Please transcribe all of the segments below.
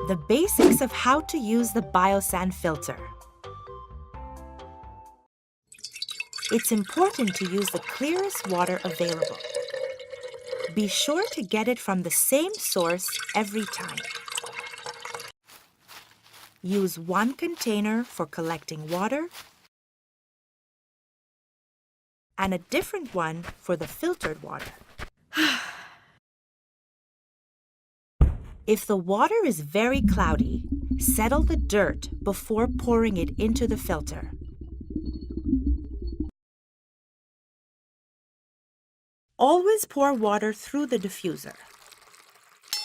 The basics of how to use the Biosand filter. It's important to use the clearest water available. Be sure to get it from the same source every time. Use one container for collecting water and a different one for the filtered water. If the water is very cloudy, settle the dirt before pouring it into the filter. Always pour water through the diffuser.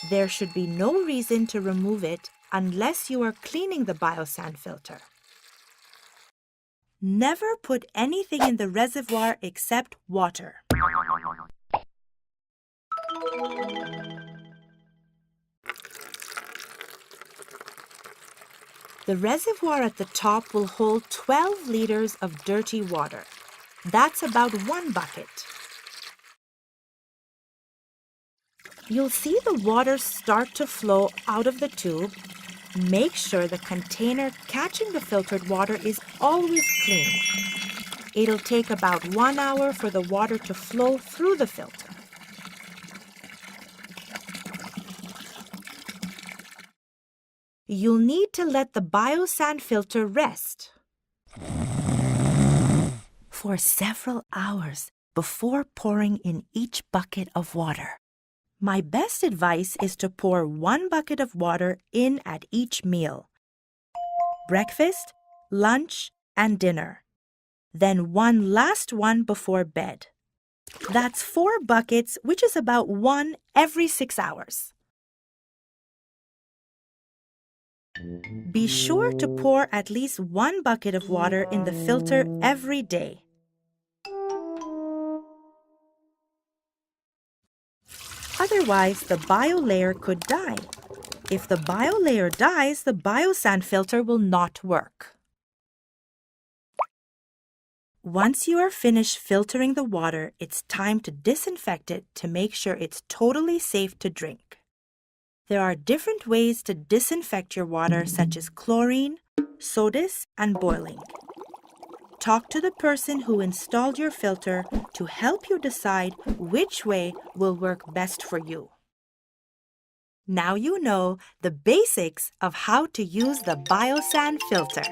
There should be no reason to remove it unless you are cleaning the Biosand filter. Never put anything in the reservoir except water. The reservoir at the top will hold 12 liters of dirty water. That's about 1 bucket. You'll see the water start to flow out of the tube. Make sure the container catching the filtered water is always clean. It'll take about 1 hour for the water to flow through the filter. You'll need to let the Biosand filter rest for several hours before pouring in each bucket of water. My best advice is to pour 1 bucket of water in at each meal: breakfast, lunch, and dinner. Then one last one before bed. That's 4 buckets, which is about 1 every 6 hours. Be sure to pour at least 1 bucket of water in the filter every day. Otherwise, the biolayer could die. If the biolayer dies, the Biosand filter will not work. Once you are finished filtering the water, it's time to disinfect it to make sure it's totally safe to drink. There are different ways to disinfect your water, such as chlorine, sodas, and boiling. Talk to the person who installed your filter to help you decide which way will work best for you. Now you know the basics of how to use the Biosand filter.